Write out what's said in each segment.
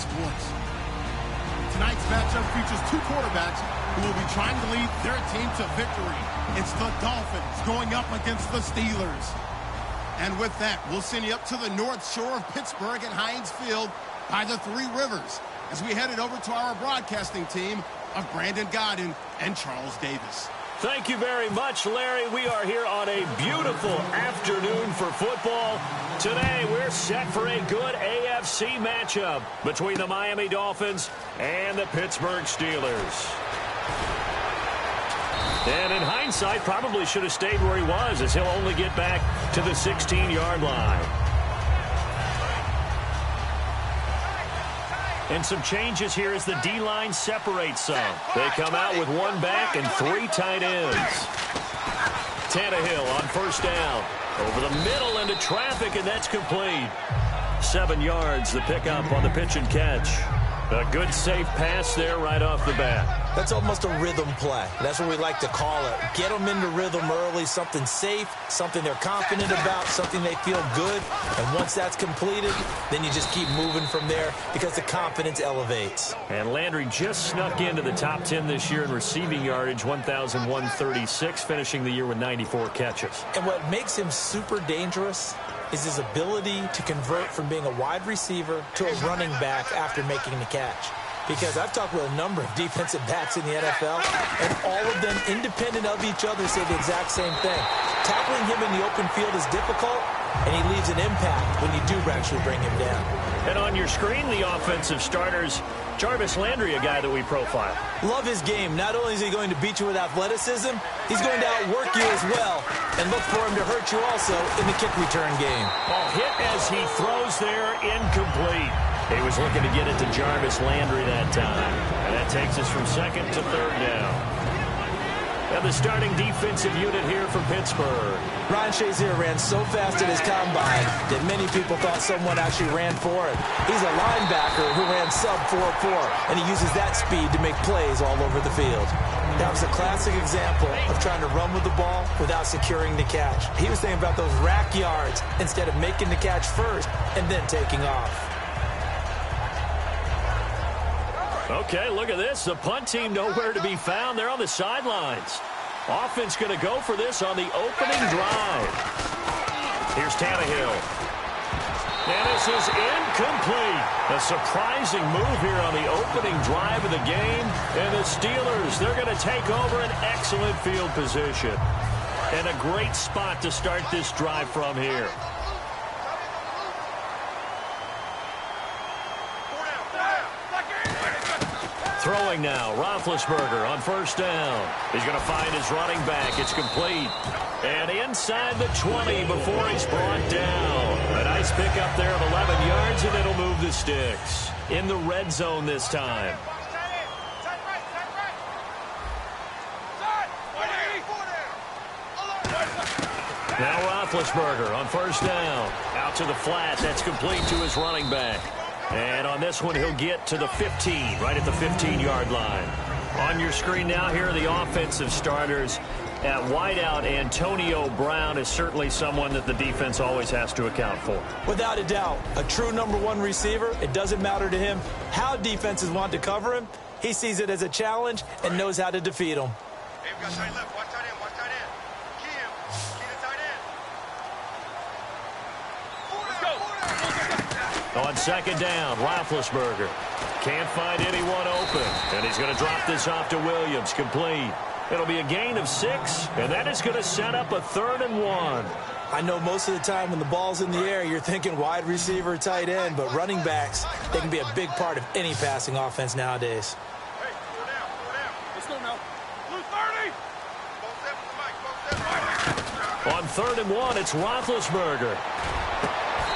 sports. Tonight's matchup features two quarterbacks who will be trying to lead their team to victory. It's the Dolphins going up against the Steelers. And with that, we'll send you up to the north shore of Pittsburgh at Heinz Field by the Three Rivers as we headed over to our broadcasting team of Brandon Godden and Charles Davis. Thank you very much, Larry. We are here on a beautiful afternoon for football. Today, we're set for a good AFC matchup between the Miami Dolphins and the Pittsburgh Steelers. And in hindsight, probably should have stayed where he was, as he'll only get back to the 16-yard line. And some changes here as the D-line separates some. They come out with one back and three tight ends. Tannehill on first down. Over the middle into traffic, and that's complete. 7 yards, the pickup on the pitch and catch. A good, safe pass there right off the bat. That's almost a rhythm play. That's what we like to call it. Get them into rhythm early, something safe, something they're confident about, something they feel good. And once that's completed, then you just keep moving from there because the confidence elevates. And Landry just snuck into the top 10 this year in receiving yardage, 1,136, finishing the year with 94 catches. And what makes him super dangerous is his ability to convert from being a wide receiver to a running back after making the catch. Because I've talked with a number of defensive backs in the NFL, and all of them, independent of each other, say the exact same thing. Tackling him in the open field is difficult, and he leaves an impact when you do actually bring him down. And on your screen, the offensive starters, Jarvis Landry, a guy that we profile. Love his game. Not only is he going to beat you with athleticism, he's going to outwork you as well, and look for him to hurt you also in the kick return game. Ball hit as he throws there, incomplete. He was looking to get it to Jarvis Landry that time. And that takes us from second to third down. And the starting defensive unit here from Pittsburgh. Ryan Shazier ran so fast at his combine that many people thought someone actually ran for him. He's a linebacker who ran sub 4.4, and he uses that speed to make plays all over the field. That was a classic example of trying to run with the ball without securing the catch. He was thinking about those rack yards instead of making the catch first and then taking off. Okay, look at this. The punt team nowhere to be found. They're on the sidelines. Offense going to go for this on the opening drive. Here's Tannehill. And this is incomplete. A surprising move here on the opening drive of the game. And the Steelers, they're going to take over an excellent field position. And a great spot to start this drive from here. Throwing now, Roethlisberger on first down. He's going to find his running back. It's complete. And inside the 20 before he's brought down. A nice pickup there of 11 yards, and it'll move the sticks. In the red zone this time. Now Roethlisberger on first down. Out to the flat. That's complete to his running back. And on this one, he'll get to the 15, right at the 15-yard line. On your screen now, here are the offensive starters. At wideout, Antonio Brown is certainly someone that the defense always has to account for. Without a doubt, a true number one receiver. It doesn't matter to him how defenses want to cover him. He sees it as a challenge and knows how to defeat them. Hey, we got tight left. Watch tight end. Watch tight end. Key him. Key the tight end. On second down, Roethlisberger can't find anyone open, and he's going to drop this off to Williams, complete. It'll be a gain of 6, and that is going to set up a 3rd and 1. I know most of the time when the ball's in the air, you're thinking wide receiver, tight end, but running backs, they can be a big part of any passing offense nowadays. Hey, slow down. Let's go now. Blue 30. Both steps to the mic. Both steps. On 3rd and 1, it's Roethlisberger.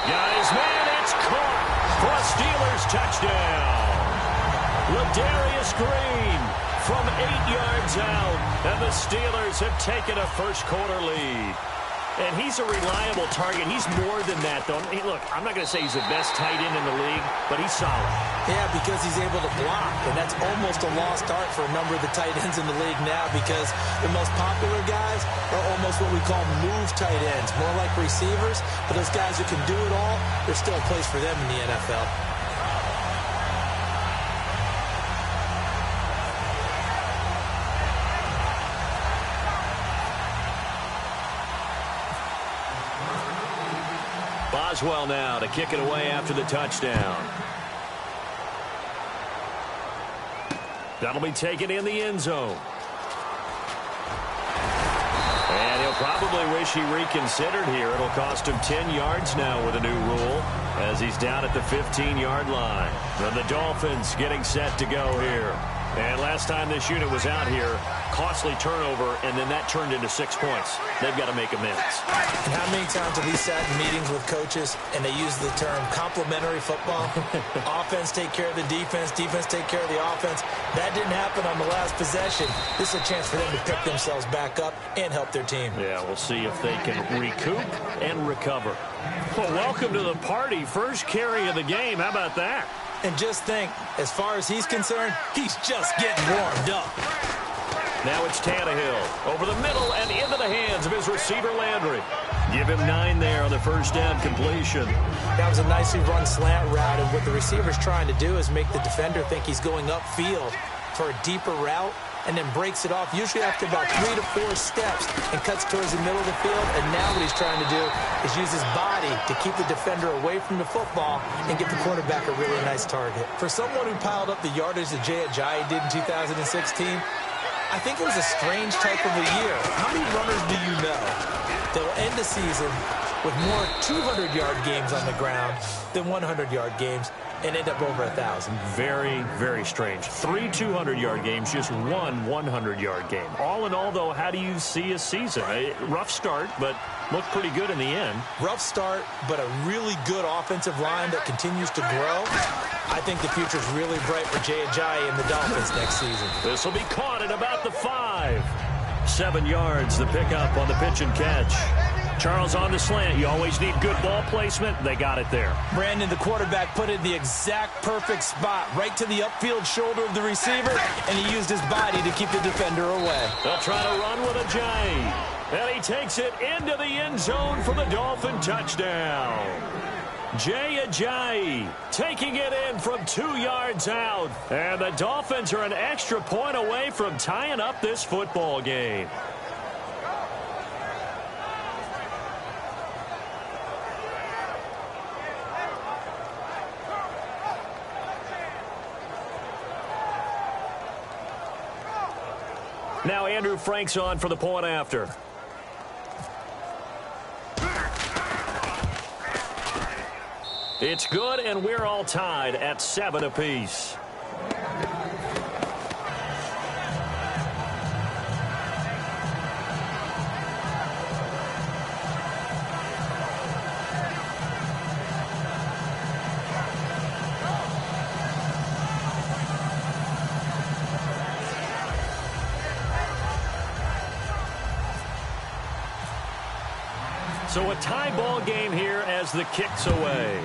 Guys, man, it's caught for a Steelers touchdown. Ladarius Green from 8 yards out, and the Steelers have taken a first-quarter lead. And he's a reliable target. He's more than that, though. Hey, look, I'm not going to say he's the best tight end in the league, but he's solid. Yeah, because he's able to block, and that's almost a lost art for a number of the tight ends in the league now because the most popular guys are almost what we call move tight ends, more like receivers, but those guys who can do it all, there's still a place for them in the NFL. Boswell now to kick it away after the touchdown. That'll be taken in the end zone. And he'll probably wish he reconsidered here. It'll cost him 10 yards now with a new rule as he's down at the 15-yard line. And the Dolphins getting set to go here. And last time this unit was out here, costly turnover, and then that turned into 6 points. They've got to make amends. And how many times have we sat in meetings with coaches and they use the term complementary football? Offense take care of the defense, defense take care of the offense. That didn't happen on the last possession. This is a chance for them to pick themselves back up and help their team. Yeah, we'll see if they can recoup and recover. Well, welcome to the party. First carry of the game. How about that? And just think, as far as he's concerned, he's just getting warmed up. Now it's Tannehill over the middle and into the hands of his receiver Landry. Give him 9 there on the first down completion. That was a nicely run slant route, and what the receiver's trying to do is make the defender think he's going upfield for a deeper route, and then breaks it off, usually after about 3 to 4 steps, and cuts towards the middle of the field. And now what he's trying to do is use his body to keep the defender away from the football and get the quarterback a really nice target. For someone who piled up the yardage that Jay did in 2016, I think it was a strange type of a year. How many runners do you know that will end the season with more 200-yard games on the ground than 100-yard games and end up over 1,000? Very, very strange. 3 200-yard games, just 1 100-yard game. All in all, though, how do you see a season? A rough start, but looked pretty good in the end. Rough start, but a really good offensive line that continues to grow. I think the future's really bright for Jay Ajayi and the Dolphins next season. This will be caught at about the 5. 7 yards, the pickup on the pitch and catch. Charles on the slant. You always need good ball placement. They got it there. Brandon, the quarterback, put it in the exact perfect spot, right to the upfield shoulder of the receiver, and he used his body to keep the defender away. They'll try to run with Ajayi. And he takes it into the end zone for the Dolphin touchdown. Jay Ajayi taking it in from 2 yards out. And the Dolphins are an extra point away from tying up this football game. Now Andrew Frank's on for the point after. It's good, and we're all tied at 7 apiece. So a tie ball game here as the kick's away.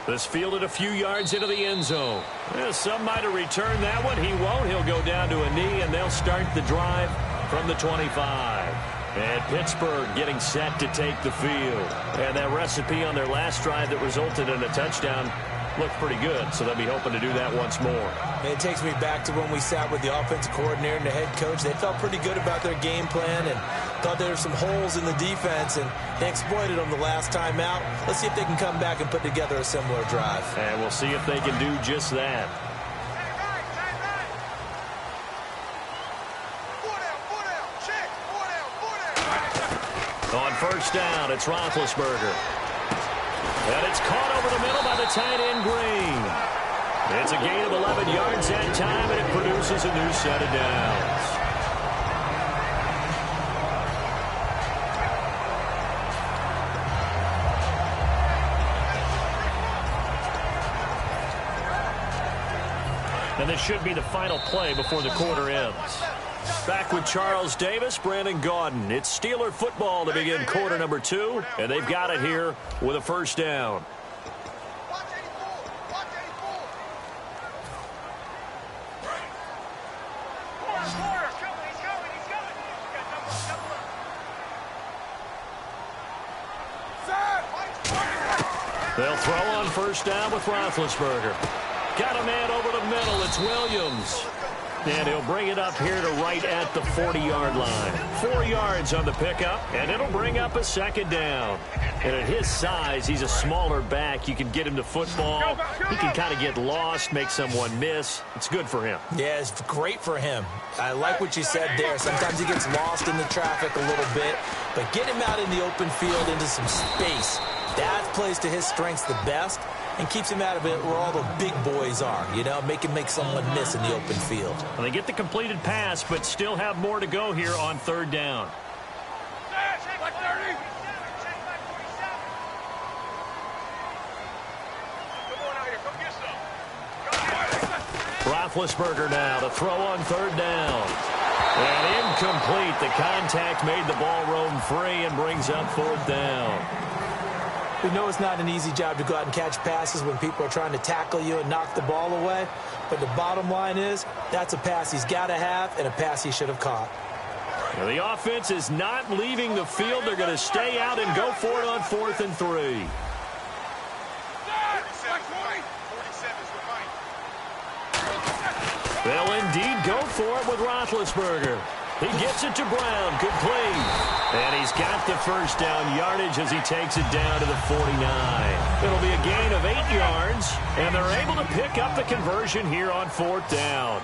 This fielded a few yards into the end zone. Some might have returned that one. He won't. He'll go down to a knee, and they'll start the drive from the 25. And Pittsburgh getting set to take the field. And that recipe on their last drive that resulted in a touchdown looked pretty good, so they'll be hoping to do that once more. It takes me back to when we sat with the offensive coordinator and the head coach. They felt pretty good about their game plan and thought there were some holes in the defense, and they exploited them the last time out. Let's see if they can come back and put together a similar drive. And we'll see if they can do just that. On first down, it's Roethlisberger. And it's caught over the middle by the tight end Green. It's a gain of 11 yards that time, and it produces a new set of downs. And this should be the final play before the quarter ends. Back with Charles Davis, Brandon Gaudin. It's Steeler football to begin quarter number 2, and they've got it here with a first down. They'll throw on first down with Roethlisberger. Got a man over the middle. It's Williams. And he'll bring it up here to right at the 40-yard line. 4 yards on the pickup, and it'll bring up a second down. And at his size, he's a smaller back. You can get him to football. He can kind of get lost, make someone miss. It's good for him. Yeah, it's great for him. I like what you said there. Sometimes he gets lost in the traffic a little bit, but get him out in the open field into some space. That plays to his strengths the best and keeps him out of it where all the big boys are, you know, make him make someone miss in the open field. Well, they get the completed pass, but still have more to go here on third down. Roethlisberger now to throw on third down. And incomplete. The contact made the ball roam free and brings up fourth down. We know it's not an easy job to go out and catch passes when people are trying to tackle you and knock the ball away. But the bottom line is, that's a pass he's got to have and a pass he should have caught. Now the offense is not leaving the field. They're going to stay out and go for it on 4th and 3. They'll indeed go for it with Roethlisberger. He gets it to Brown, complete. And he's got the first down yardage as he takes it down to the 49. It'll be a gain of 8 yards, and they're able to pick up the conversion here on 4th down.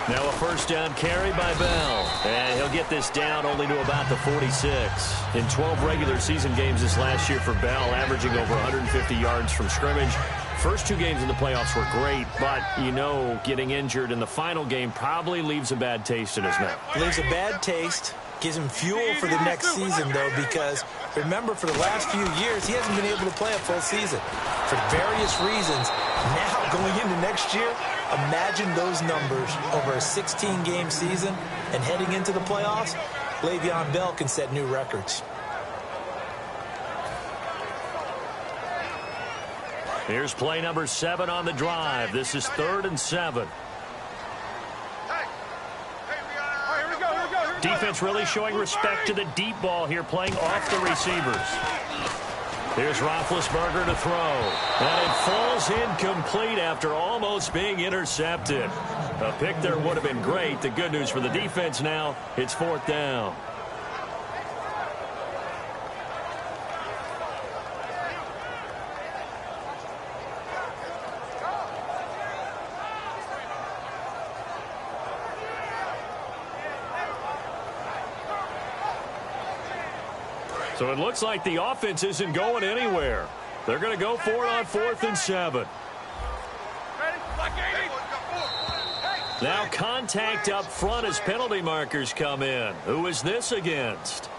Now a first down carry by Bell. And he'll get this down only to about the 46. In 12 regular season games this last year for Bell, averaging over 150 yards from scrimmage. First 2 games in the playoffs were great, but, you know, getting injured in the final game probably leaves a bad taste in his mouth. Leaves a bad taste. Gives him fuel for the next season, though, because, remember, for the last few years, he hasn't been able to play a full season for various reasons. Now, going into next year, imagine those numbers over a 16-game season and heading into the playoffs. Le'Veon Bell can set new records. Here's play number 7 on the drive. This is 3rd and 7. Defense really showing respect to the deep ball here, playing off the receivers. Here's Roethlisberger to throw. And it falls incomplete after almost being intercepted. A pick there would have been great. The good news for the defense now, it's 4th down. So it looks like the offense isn't going anywhere. They're going to go for it on 4th and 7. Now contact up front as penalty markers come in. Who is this against?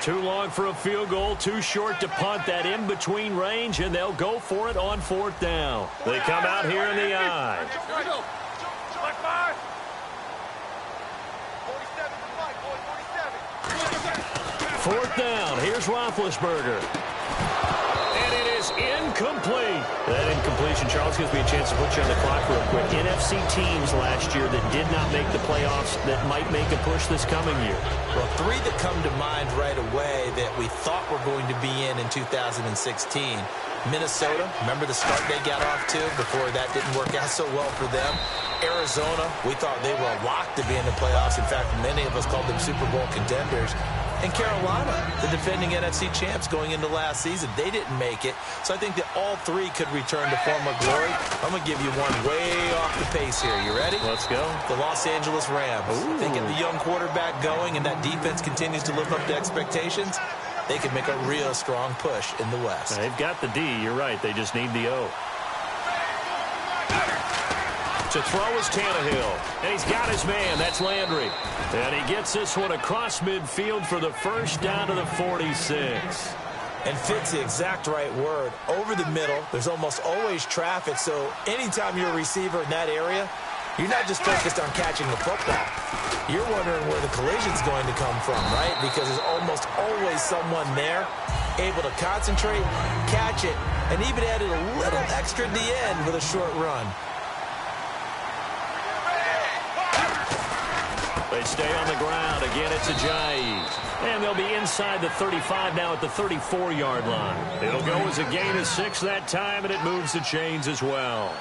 Too long for a field goal, too short to punt. That in-between range, and they'll go for it on 4th down. They come out here in the eye. 4th down. Here's Roethlisberger. And it is incomplete. That incompletion, Charles, gives me a chance to put you on the clock real quick. NFC teams last year that did not make the playoffs that might make a push this coming year. Well, 3 that come to mind right away that we thought were going to be in 2016. Minnesota, remember the start they got off to before that didn't work out so well for them. Arizona, we thought they were locked to be in the playoffs. In fact, many of us called them Super Bowl contenders. And Carolina, the defending NFC champs going into last season, they didn't make it. So I think that all 3 could return to former glory. I'm going to give you one way off the pace here. You ready? Let's go. The Los Angeles Rams. Ooh. They get the young quarterback going and that defense continues to live up to expectations. They can make a real strong push in the West. They've got the D. You're right. They just need the O. To throw is Tannehill. And he's got his man. That's Landry. And he gets this one across midfield for the first down to the 46. And fits the exact right word. Over the middle, there's almost always traffic. So anytime you're a receiver in that area, you're not just focused on catching the football. You're wondering where the collision's going to come from, right? Because there's almost always someone there able to concentrate, catch it, and even added a little extra at the end with a short run. They stay on the ground. Again, it's Ajayi. And they'll be inside the 35 now at the 34-yard line. It'll go as a gain of 6 that time, and it moves the chains as well.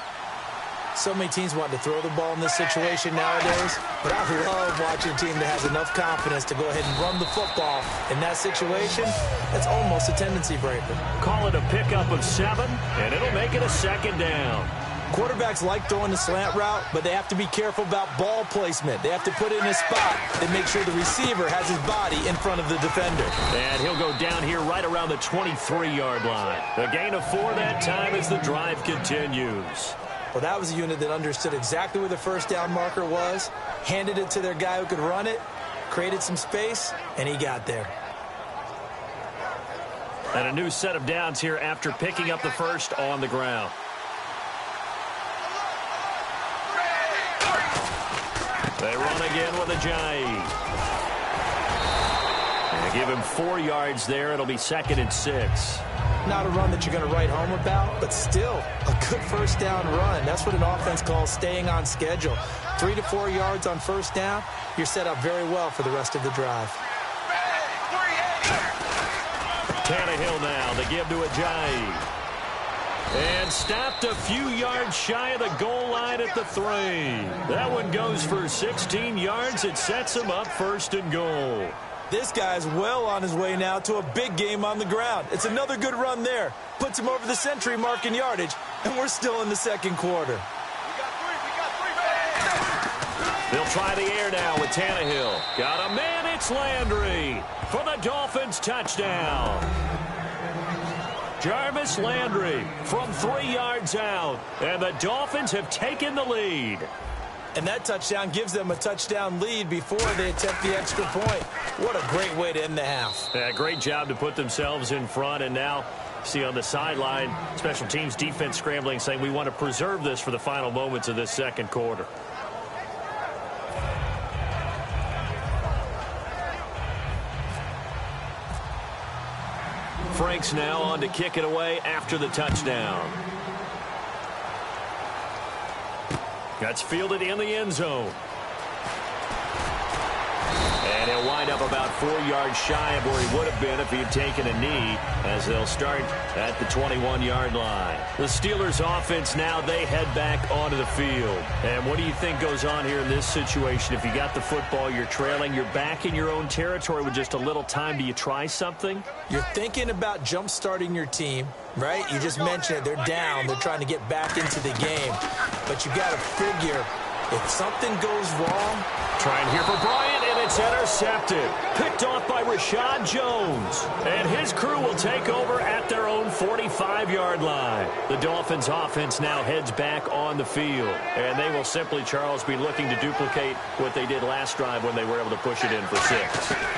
So many teams want to throw the ball in this situation nowadays, but I love watching a team that has enough confidence to go ahead and run the football. In that situation, that's almost a tendency breaker. Call it a pickup of 7, and it'll make it a 2nd down. Quarterbacks like throwing the slant route, but they have to be careful about ball placement. They have to put it in a spot that makes sure the receiver has his body in front of the defender. And he'll go down here right around the 23-yard line. A gain of 4 that time as the drive continues. Well, that was a unit that understood exactly where the first down marker was, handed it to their guy who could run it, created some space, and he got there. And a new set of downs here after picking up the first on the ground. They run again with Ajayi. And give him 4 yards there. It'll be 2nd and 6. Not a run that you're going to write home about, but still a good first down run. That's what an offense calls staying on schedule. 3 to 4 yards on first down, you're set up very well for the rest of the drive. Tannehill now, they give to Ajayi. And stopped a few yards shy of the goal line at the 3. That one goes for 16 yards. It sets him up 1st and goal. This guy's well on his way now to a big game on the ground. It's another good run there. Puts him over the century mark in yardage, and we're still in the 2nd quarter. They'll try the air now with Tannehill. Got a man, it's Landry for the Dolphins touchdown. Jarvis Landry from 3 yards out, and the Dolphins have taken the lead. And that touchdown gives them a touchdown lead before they attempt the extra point. What a great way to end the half. Yeah, great job to put themselves in front, and now see on the sideline, special teams defense scrambling, saying we want to preserve this for the final moments of this 2nd quarter. Franks now on to kick it away after the touchdown. That's fielded in the end zone. And he'll wind up about 4 yards shy of where he would have been if he had taken a knee, as they'll start at the 21-yard line. The Steelers offense now, they head back onto the field. And what do you think goes on here in this situation? If you got the football, you're trailing, you're back in your own territory with just a little time. Do you try something? You're thinking about jump-starting your team, right? You just mentioned it. They're down. They're trying to get back into the game. But you got to figure, if something goes wrong. Trying here for Bryant, and it's intercepted. Picked off by Rashad Jones. And his crew will take over at their own 45-yard line. The Dolphins offense now heads back on the field. And they will simply, Charles, be looking to duplicate what they did last drive when they were able to push it in for 6.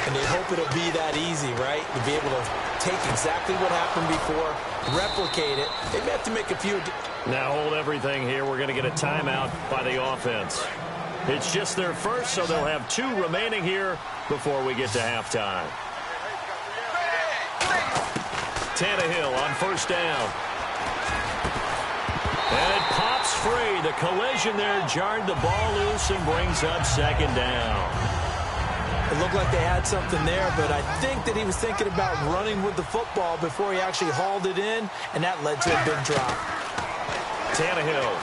And they hope it'll be that easy, right? To be able to take exactly what happened before, replicate it. They may have to make a few. Now hold everything here. We're going to get a timeout by the offense. It's just their first, so they'll have 2 remaining here before we get to halftime. Tannehill on first down. And it pops free. The collision there jarred the ball loose and brings up 2nd down. It looked like they had something there, but I think that he was thinking about running with the football before he actually hauled it in, and that led to a big drop. Tannehill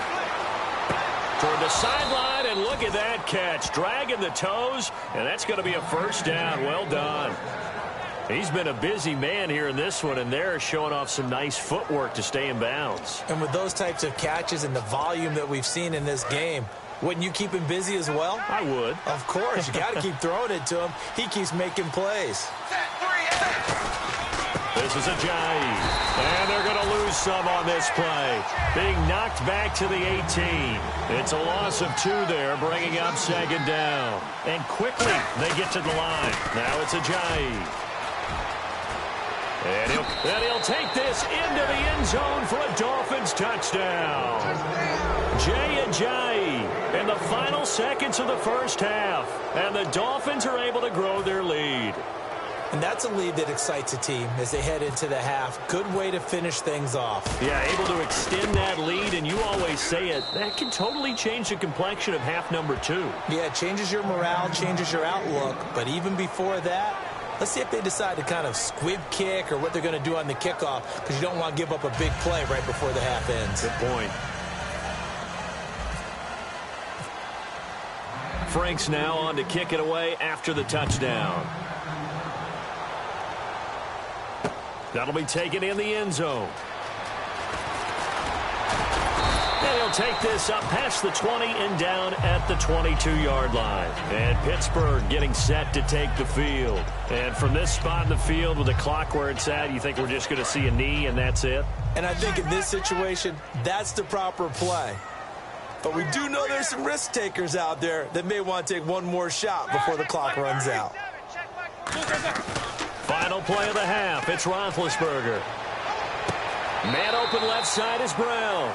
toward the sideline, and look at that catch. Dragging the toes, and that's going to be a 1st down. Well done. He's been a busy man here in this one, and they're showing off some nice footwork to stay in bounds. And with those types of catches and the volume that we've seen in this game, wouldn't you keep him busy as well? I would. Of course. You got to keep throwing it to him. He keeps making plays. This is Ajayi. And they're going to lose some on this play. Being knocked back to the 18. It's a loss of 2 there, bringing up 2nd down. And quickly, they get to the line. Now it's Ajayi. And he'll take this into the end zone for a Dolphins touchdown. Jay Ajayi in the final seconds of the first half. And the Dolphins are able to grow their lead. And that's a lead that excites a team as they head into the half. Good way to finish things off. Yeah, able to extend that lead, and you always they say it, that can totally change the complexion of half number 2. Yeah, it changes your morale, changes your outlook. But even before that, let's see if they decide to kind of squib kick or what they're going to do on the kickoff, because you don't want to give up a big play right before the half ends. Good point. Franks now on to kick it away after the touchdown. That'll be taken in the end zone. And he'll take this up past the 20 and down at the 22-yard line. And Pittsburgh getting set to take the field. And from this spot in the field with the clock where it's at, you think we're just going to see a knee and that's it? And I think in this situation, that's the proper play. But we do know there's some risk takers out there that may want to take one more shot before the clock runs out. Final play of the half. It's Roethlisberger. Man open left side is Brown.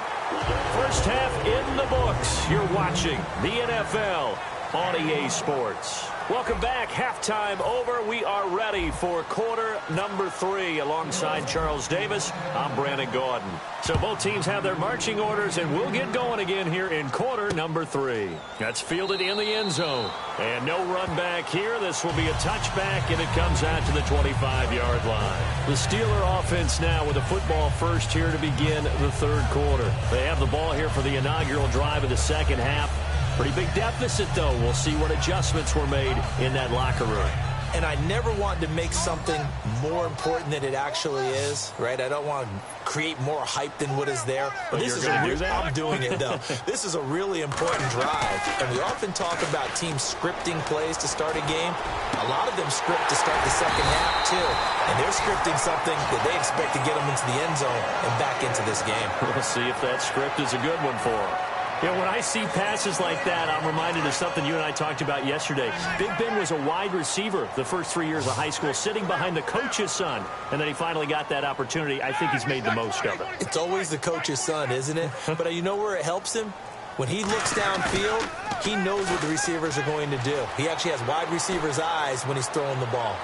First half in the books. You're watching the NFL on EA Sports. Welcome back. Halftime over. We are ready for quarter number 3. Alongside Charles Davis, I'm Brandon Gordon. So both teams have their marching orders, and we'll get going again here in quarter number 3. That's fielded in the end zone. And no run back here. This will be a touchback, and it comes out to the 25-yard line. The Steeler offense now with a football first here to begin the third quarter. They have the ball here for the inaugural drive of the second half. Pretty big deficit, though. We'll see what adjustments were made in that locker room. And I never want to make something more important than it actually is, right? I don't want to create more hype than what is there. But this is I'm doing it, though. This is a really important drive. And we often talk about teams scripting plays to start a game. A lot of them script to start the second half, too. And they're scripting something that they expect to get them into the end zone and back into this game. We'll see if that script is a good one for them. Yeah, when I see passes like that, I'm reminded of something you and I talked about yesterday. Big Ben was a wide receiver the first 3 years of high school, sitting behind the coach's son, and then he finally got that opportunity. I think he's made the most of it. It's always the coach's son, isn't it? But you know where it helps him? When he looks downfield, he knows what the receivers are going to do. He actually has wide receivers' eyes when he's throwing the ball.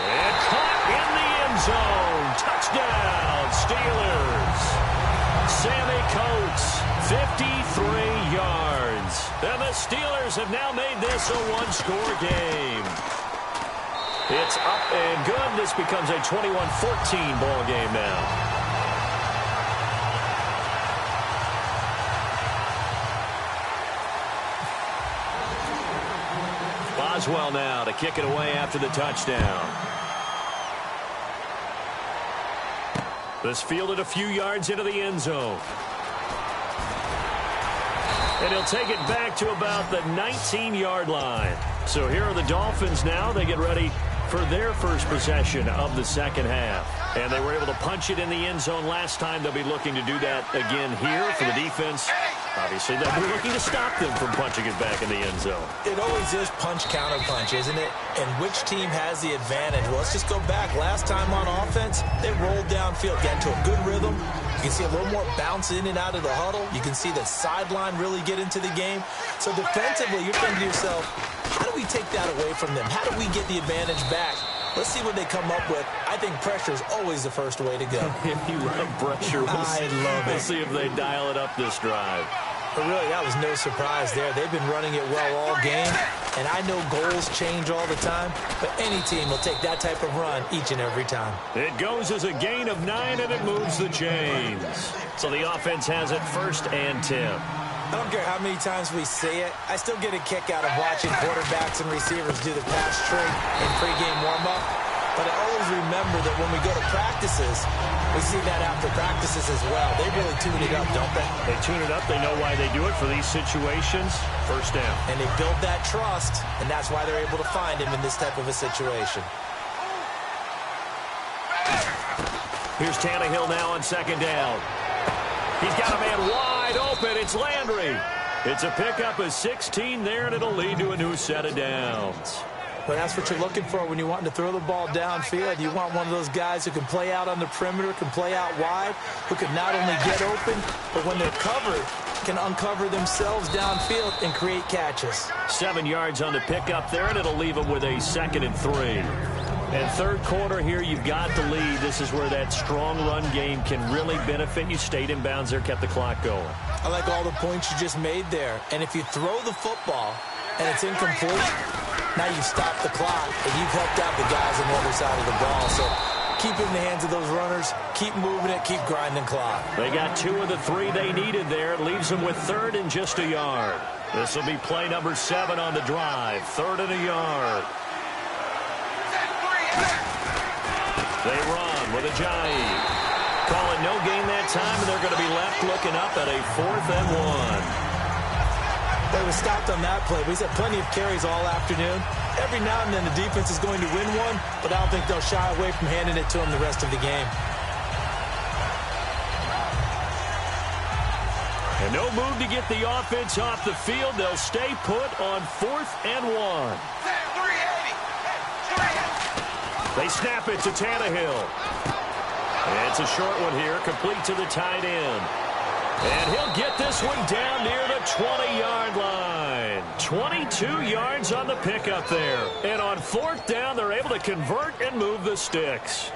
And caught in the end zone. Touchdown, Steelers. Sammy Coates, 53 yards. And the Steelers have now made this a one-score game. It's up and good. This becomes a 21-14 ball game now. Boswell now to kick it away after the touchdown. This fielded a few yards into the end zone. And he'll take it back to about the 19-yard line. So here are the Dolphins now. They get ready for their first possession of the second half. And they were able to punch it in the end zone last time. They'll be looking to do that again here for the defense. Obviously, they'll be looking to stop them from punching it back in the end zone. It always is punch, counter punch, isn't it? And which team has the advantage? Well, let's just go back. Last time on offense, they rolled downfield, got into a good rhythm. You can see a little more bounce in and out of the huddle. You can see the sideline really get into the game. So defensively, you're thinking to yourself, how do we take that away from them? How do we get the advantage back? Let's see what they come up with. I think pressure is always the first way to go. If you love pressure, I love it. We'll see if they dial it up this drive. But really, that was no surprise there. They've been running it well all game. And I know goals change all the time, but any team will take that type of run each and every time. It goes as a gain of 9, and it moves the chains. So the offense has it 1st and 10. I don't care how many times we see it. I still get a kick out of watching quarterbacks and receivers do the pass trick in pregame warm-up. But I always remember that when we go to practices, we see that after practices as well. They really tune it up, don't they? They tune it up. They know why they do it for these situations. 1st down. And they build that trust, and that's why they're able to find him in this type of a situation. Here's Tannehill now on 2nd down. He's got a man wide open. It's Landry. It's a pickup of 16 there, and it'll lead to a new set of downs. But that's what you're looking for when you're wanting to throw the ball downfield. You want one of those guys who can play out on the perimeter, can play out wide, who can not only get open, but when they're covered, can uncover themselves downfield and create catches. 7 yards on the pickup there, and it'll leave them with a 2nd and 3. And third quarter here, you've got the lead. This is where that strong run game can really benefit you. Stayed in bounds there, kept the clock going. I like all the points you just made there. And if you throw the football and it's incomplete, now you stop the clock and you've helped out the guys on the other side of the ball. So keep it in the hands of those runners. Keep moving it. Keep grinding clock. They got 2 of the 3 they needed there. It leaves them with third and just a yard. This will be play number 7 on the drive. 3rd and a yard. They run with Ajayi. Call it no gain that time, and they're going to be left looking up at a 4th and 1. They were stopped on that play. We've had plenty of carries all afternoon. Every now and then the defense is going to win one, but I don't think they'll shy away from handing it to them the rest of the game. And no move to get the offense off the field. They'll stay put on 4th and 1. They snap it to Tannehill. And it's a short one here, complete to the tight end. And he'll get this one down near the 20-yard line. 22 yards on the pickup there. And on 4th down, they're able to convert and move the sticks.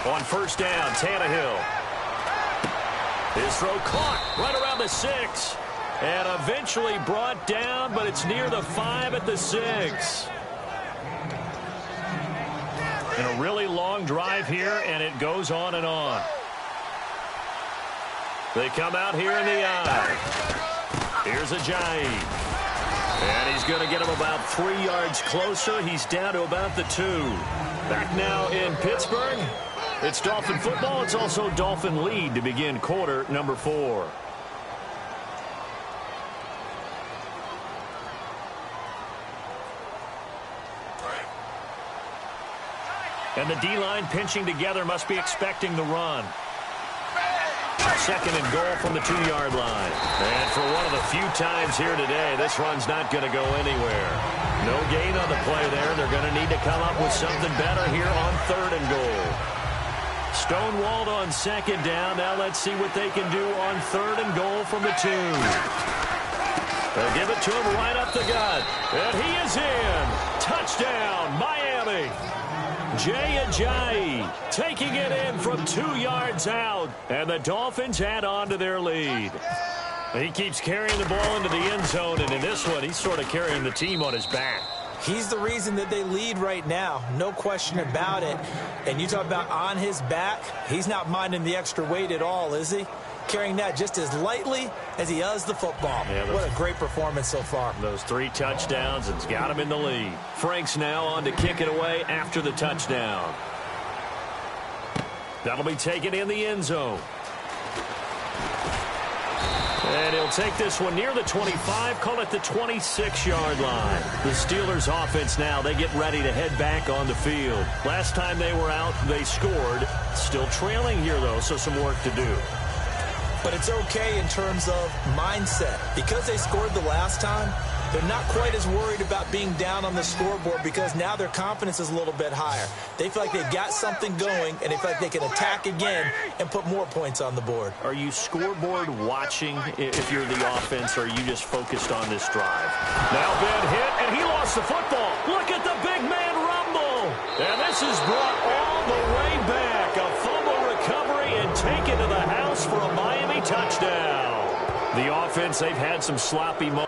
On 1st down, Tannehill. His throw caught right around the 6. And eventually brought down, but it's near the 5 at the 6. And a really long drive here, and it goes on and on. They come out here in the eye. Here's Ajayi. And he's going to get him about 3 yards closer. He's down to about the 2. Back now in Pittsburgh. It's Dolphin football. It's also Dolphin lead to begin quarter number 4. And the D-line pinching together, must be expecting the run. 2nd and goal from the 2-yard line. And for one of the few times here today, this run's not going to go anywhere. No gain on the play there. They're going to need to come up with something better here on 3rd and goal. Stonewalled on 2nd down. Now let's see what they can do on 3rd and goal from the 2. They'll give it to him right up the gut. And he is in. Touchdown, Miami. Jay Ajayi taking it in from 2 yards out. And the Dolphins add on to their lead. He keeps carrying the ball into the end zone. And in this one, he's sort of carrying the team on his back. He's the reason that they lead right now. No question about it. And you talk about on his back, he's not minding the extra weight at all, is he? Carrying that just as lightly as he does the football. Yeah, what a great performance so far. Those 3 touchdowns, it's got him in the lead. Frank's now on to kick it away after the touchdown. That'll be taken in the end zone. And he'll take this one near the 25, call it the 26-yard line. The Steelers offense now, they get ready to head back on the field. Last time they were out, they scored. Still trailing here, though, so some work to do. But it's okay in terms of mindset. Because they scored the last time, they're not quite as worried about being down on the scoreboard because now their confidence is a little bit higher. They feel like they've got something going, and they feel like they can attack again and put more points on the board. Are you scoreboard watching if you're the offense, or are you just focused on this drive? Now Ben hit, and he lost the football. Look at the big man rumble. And this is brought all the way back. A fumble recovery and taken to the house for a Miami touchdown. The offense, they've had some sloppy moments.